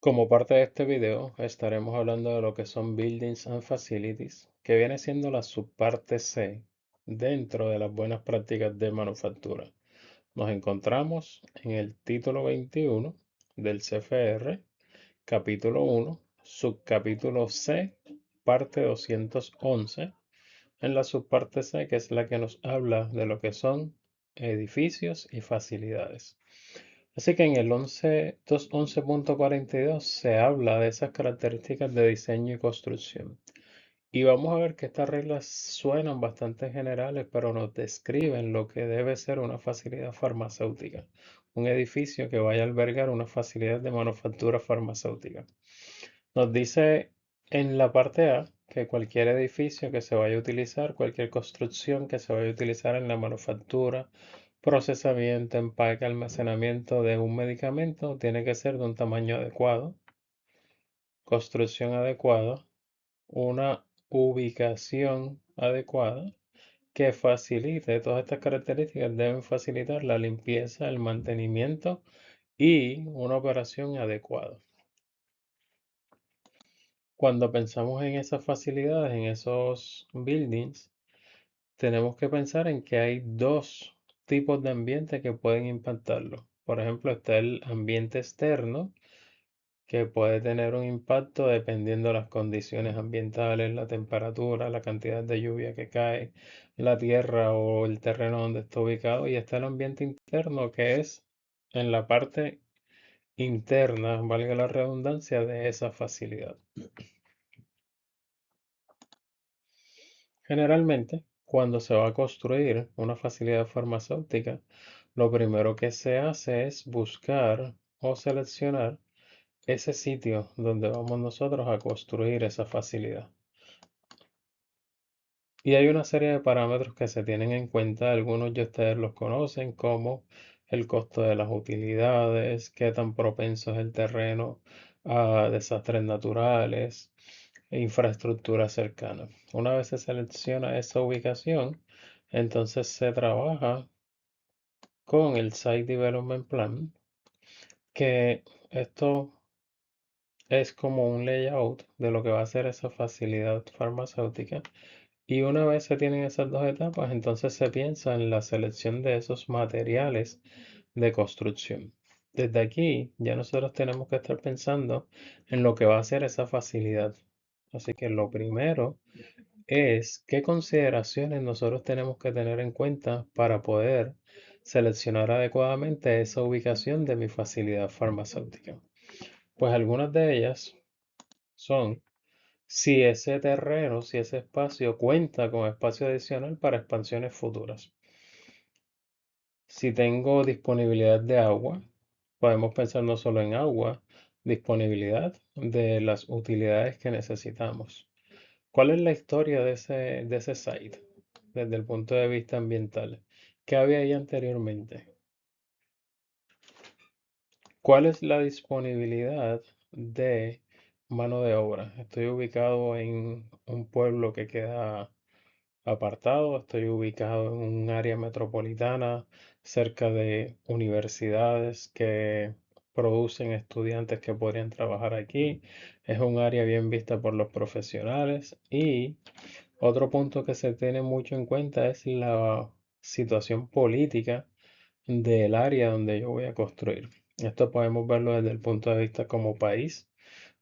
Como parte de este video, estaremos hablando de lo que son Buildings and Facilities, que viene siendo la subparte C dentro de las buenas prácticas de manufactura. Nos encontramos en el título 21 del CFR, capítulo 1, subcapítulo C, parte 211, en la subparte C, que es la que nos habla de lo que son edificios y facilidades. Así que en el 11.42 se habla de esas características de diseño y construcción. Y vamos a ver que estas reglas suenan bastante generales, pero nos describen lo que debe ser una facilidad farmacéutica, un edificio que vaya a albergar una facilidad de manufactura farmacéutica. Nos dice en la parte A que cualquier edificio que se vaya a utilizar, cualquier construcción que se vaya a utilizar en la manufactura, procesamiento, empaque, almacenamiento de un medicamento, tiene que ser de un tamaño adecuado, construcción adecuada, una ubicación adecuada que facilite, todas estas características deben facilitar la limpieza, el mantenimiento y una operación adecuada. Cuando pensamos en esas facilidades, en esos buildings, tenemos que pensar en que hay dos tipos de ambiente que pueden impactarlo. Por ejemplo, está el ambiente externo, que puede tener un impacto dependiendo de las condiciones ambientales, la temperatura, la cantidad de lluvia que cae, la tierra o el terreno donde está ubicado. Y está el ambiente interno, que es en la parte interna, valga la redundancia, de esa facilidad. Generalmente, cuando se va a construir una facilidad farmacéutica, lo primero que se hace es buscar o seleccionar ese sitio donde vamos nosotros a construir esa facilidad. Y hay una serie de parámetros que se tienen en cuenta, algunos ya ustedes los conocen, como el costo de las utilidades, qué tan propenso es el terreno a desastres naturales, e infraestructura cercana. Una vez se selecciona esa ubicación, entonces se trabaja con el Site Development Plan, que esto es como un layout de lo que va a ser esa facilidad farmacéutica. Y una vez se tienen esas dos etapas, entonces se piensa en la selección de esos materiales de construcción. Desde aquí ya nosotros tenemos que estar pensando en lo que va a ser esa facilidad. Así que lo primero es qué consideraciones nosotros tenemos que tener en cuenta para poder seleccionar adecuadamente esa ubicación de mi facilidad farmacéutica. Pues algunas de ellas son si ese terreno, si ese espacio cuenta con espacio adicional para expansiones futuras. Si tengo disponibilidad de agua, podemos pensar no solo en agua, disponibilidad de las utilidades que necesitamos. ¿Cuál es la historia de ese site desde el punto de vista ambiental? ¿Qué había ahí anteriormente? ¿Cuál es la disponibilidad de mano de obra? Estoy ubicado en un pueblo que queda apartado, estoy ubicado en un área metropolitana cerca de universidades que producen estudiantes que podrían trabajar aquí. Es un área bien vista por los profesionales y otro punto que se tiene mucho en cuenta es la situación política del área donde yo voy a construir. Esto podemos verlo desde el punto de vista como país.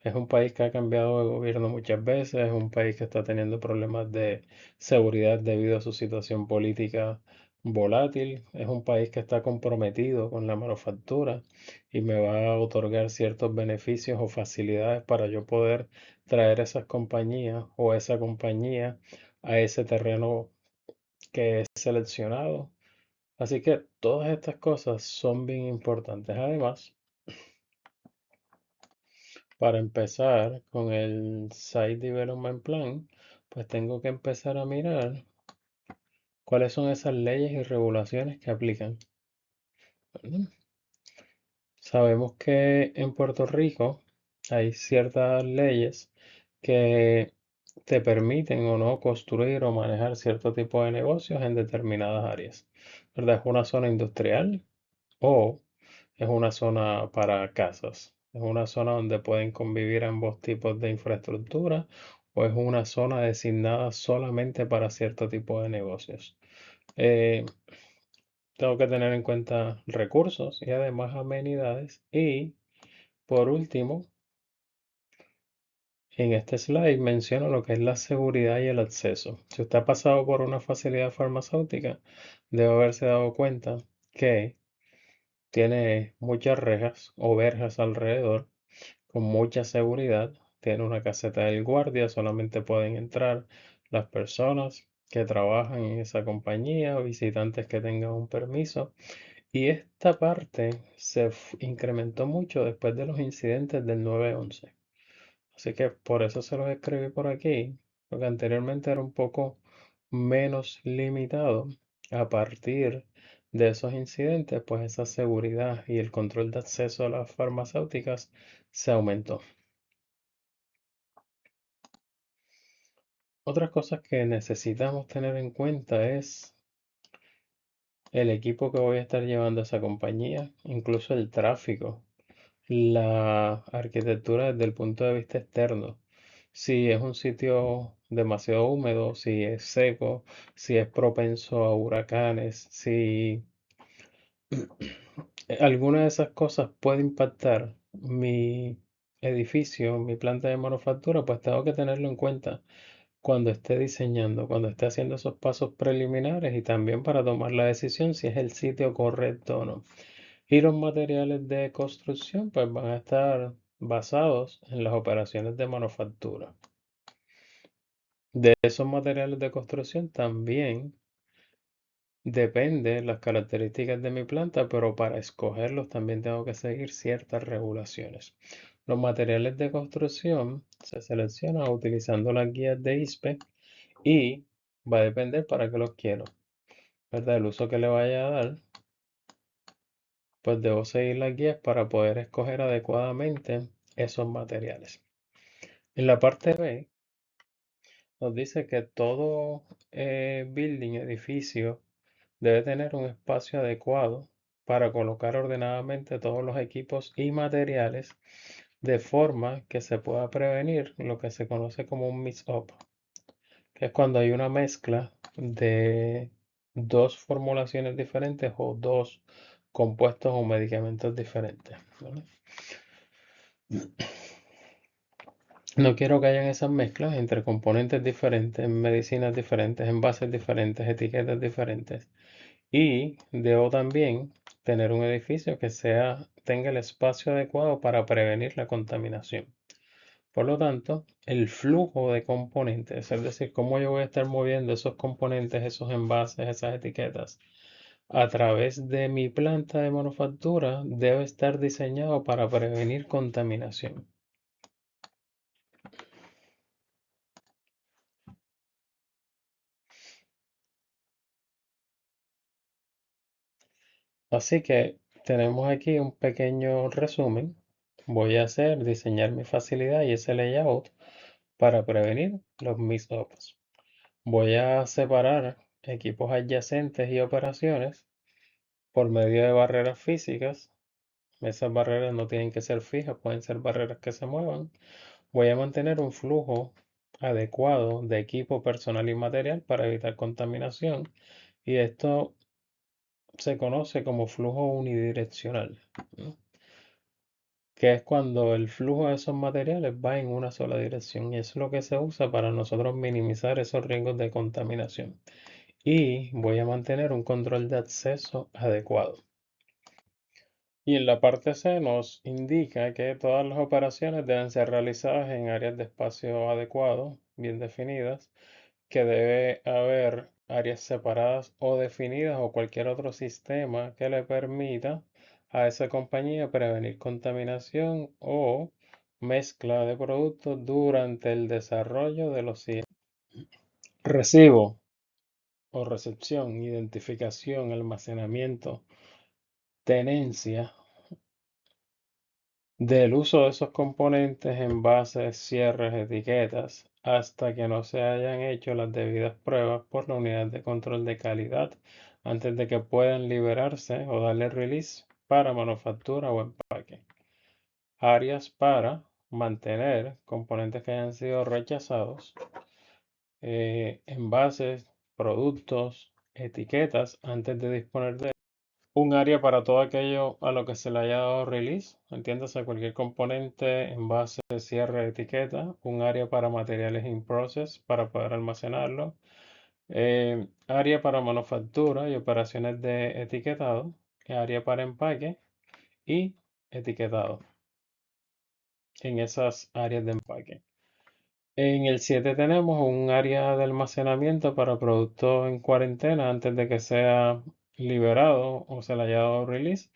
Es un país que ha cambiado de gobierno muchas veces, es un país que está teniendo problemas de seguridad debido a su situación política volátil, es un país que está comprometido con la manufactura y me va a otorgar ciertos beneficios o facilidades para yo poder traer esas compañías o esa compañía a ese terreno que es seleccionado. Así que todas estas cosas son bien importantes. Además, para empezar con el Site Development Plan, pues tengo que empezar a mirar cuáles son esas leyes y regulaciones que aplican. ¿Verdad? Sabemos que en Puerto Rico hay ciertas leyes que te permiten o no construir o manejar cierto tipo de negocios en determinadas áreas. ¿Verdad? Es una zona industrial o es una zona para casas. ¿Es una zona donde pueden convivir ambos tipos de infraestructura o es una zona designada solamente para cierto tipo de negocios? Eh, Tengo que tener en cuenta recursos y además amenidades. Y por último, en este slide menciono lo que es la seguridad y el acceso. Si usted ha pasado por una facilidad farmacéutica, debe haberse dado cuenta que tiene muchas rejas o verjas alrededor con mucha seguridad. Tiene una caseta del guardia, solamente pueden entrar las personas que trabajan en esa compañía o visitantes que tengan un permiso. Y esta parte se incrementó mucho después de los incidentes del 9/11. Así que por eso se los escribí por aquí, porque anteriormente era un poco menos limitado. A partir de esos incidentes, pues esa seguridad y el control de acceso a las farmacéuticas se aumentó. Otras cosas que necesitamos tener en cuenta es el equipo que voy a estar llevando a esa compañía, incluso el tráfico, la arquitectura desde el punto de vista externo. Si es un sitio demasiado húmedo, si es seco, si es propenso a huracanes, si alguna de esas cosas puede impactar mi edificio, mi planta de manufactura, pues tengo que tenerlo en cuenta cuando esté diseñando, cuando esté haciendo esos pasos preliminares y también para tomar la decisión si es el sitio correcto o no. Y los materiales de construcción pues van a estar basados en las operaciones de manufactura. De esos materiales de construcción también depende las características de mi planta, pero para escogerlos también tengo que seguir ciertas regulaciones. Los materiales de construcción se seleccionan utilizando las guías de ISPE y va a depender para qué los quiero, ¿verdad? El uso que le vaya a dar, pues debo seguir las guías para poder escoger adecuadamente esos materiales. En la parte B nos dice que todo building, edificio, debe tener un espacio adecuado para colocar ordenadamente todos los equipos y materiales de forma que se pueda prevenir lo que se conoce como un mix-up, que es cuando hay una mezcla de dos formulaciones diferentes o dos compuestos o medicamentos diferentes, ¿vale? No quiero que hayan esas mezclas entre componentes diferentes, medicinas diferentes, envases diferentes, etiquetas diferentes. Y debo también tener un edificio que tenga el espacio adecuado para prevenir la contaminación. Por lo tanto, el flujo de componentes, es decir, cómo yo voy a estar moviendo esos componentes, esos envases, esas etiquetas, a través de mi planta de manufactura, debe estar diseñado para prevenir contaminación. Así que tenemos aquí un pequeño resumen. Voy a diseñar mi facilidad y ese layout para prevenir los mix-ups. Voy a separar equipos adyacentes y operaciones por medio de barreras físicas. Esas barreras no tienen que ser fijas, pueden ser barreras que se muevan. Voy a mantener un flujo adecuado de equipo personal y material para evitar contaminación. Y esto se conoce como flujo unidireccional, ¿no? Que es cuando el flujo de esos materiales va en una sola dirección. Y eso es lo que se usa para nosotros minimizar esos riesgos de contaminación. Y voy a mantener un control de acceso adecuado. Y en la parte C nos indica que todas las operaciones deben ser realizadas en áreas de espacio adecuado, bien definidas, que debe haber áreas separadas o definidas o cualquier otro sistema que le permita a esa compañía prevenir contaminación o mezcla de productos durante el desarrollo de los siguientes. Recibo o recepción, identificación, almacenamiento, tenencia del uso de esos componentes, envases, cierres, etiquetas, hasta que no se hayan hecho las debidas pruebas por la unidad de control de calidad antes de que puedan liberarse o darle release para manufactura o empaque. áreas para mantener componentes que hayan sido rechazados, envases, productos, etiquetas antes de disponer de un área para todo aquello a lo que se le haya dado release, entiéndase cualquier componente, envase, cierre, etiqueta, un área para materiales in process para poder almacenarlo, área para manufactura y operaciones de etiquetado, área para empaque y etiquetado en esas áreas de empaque. En el 7 tenemos un área de almacenamiento para productos en cuarentena antes de que sea liberado o se le haya dado release.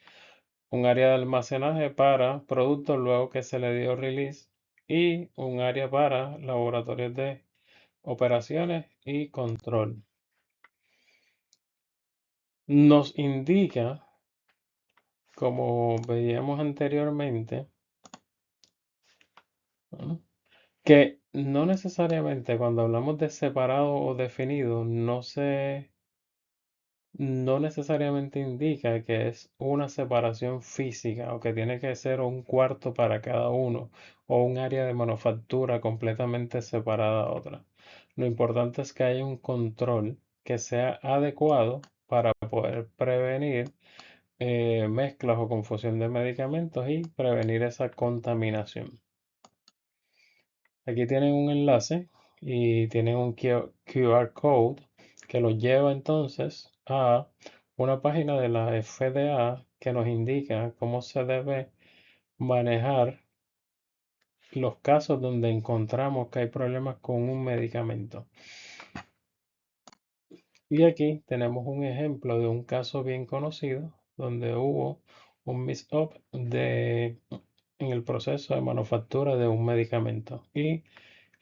Un área de almacenaje para productos luego que se le dio release. Y un área para laboratorios de operaciones y control. Nos indica, como veíamos anteriormente, ¿no?, que no necesariamente cuando hablamos de separado o definido, no necesariamente indica que es una separación física o que tiene que ser un cuarto para cada uno o un área de manufactura completamente separada a otra. Lo importante es que haya un control que sea adecuado para poder prevenir mezclas o confusión de medicamentos y prevenir esa contaminación. Aquí tienen un enlace y tienen un QR code que los lleva entonces a una página de la FDA que nos indica cómo se debe manejar los casos donde encontramos que hay problemas con un medicamento. Y aquí tenemos un ejemplo de un caso bien conocido donde hubo un mix-up en el proceso de manufactura de un medicamento y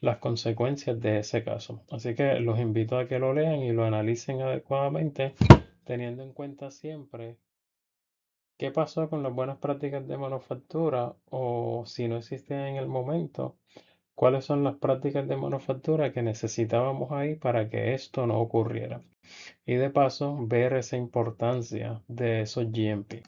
las consecuencias de ese caso. Así que los invito a que lo lean y lo analicen adecuadamente, teniendo en cuenta siempre qué pasó con las buenas prácticas de manufactura o si no existían en el momento, cuáles son las prácticas de manufactura que necesitábamos ahí para que esto no ocurriera. Y de paso, ver esa importancia de esos GMP.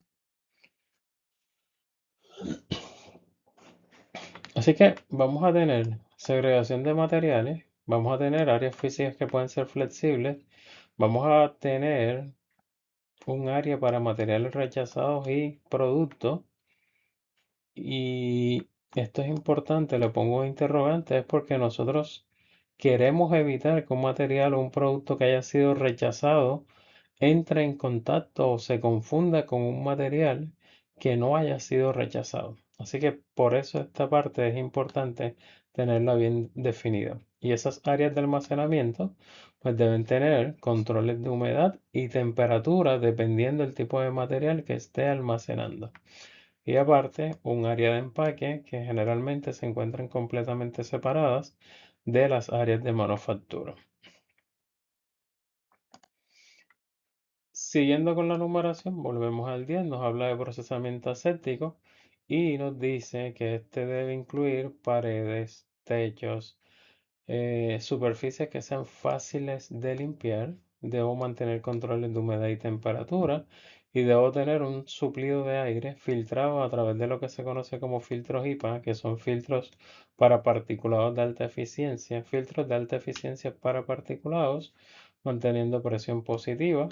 Así que vamos a tener segregación de materiales, vamos a tener áreas físicas que pueden ser flexibles, vamos a tener un área para materiales rechazados y productos. Y esto es importante, le pongo interrogante, es porque nosotros queremos evitar que un material o un producto que haya sido rechazado entre en contacto o se confunda con un material que no haya sido rechazado. Así que por eso esta parte es importante tenerla bien definida. Y esas áreas de almacenamiento pues deben tener controles de humedad y temperatura dependiendo del tipo de material que esté almacenando. Y aparte, un área de empaque que generalmente se encuentran completamente separadas de las áreas de manufactura. Siguiendo con la numeración, volvemos al 10, nos habla de procesamiento aséptico y nos dice que este debe incluir paredes, techos, superficies que sean fáciles de limpiar. Debo mantener controles de humedad y temperatura y debo tener un suplido de aire filtrado a través de lo que se conoce como filtros IPA, que son filtros para particulados de alta eficiencia, filtros de alta eficiencia para particulados, manteniendo presión positiva,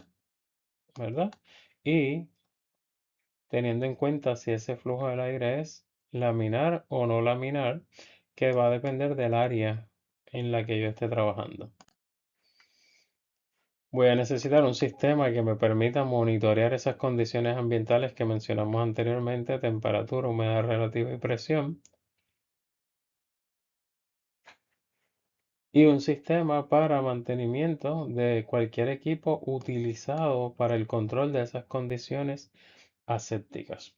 ¿verdad? Y teniendo en cuenta si ese flujo del aire es laminar o no laminar, que va a depender del área en la que yo esté trabajando. Voy a necesitar un sistema que me permita monitorear esas condiciones ambientales que mencionamos anteriormente: temperatura, humedad relativa y presión. Y un sistema para mantenimiento de cualquier equipo utilizado para el control de esas condiciones asépticas.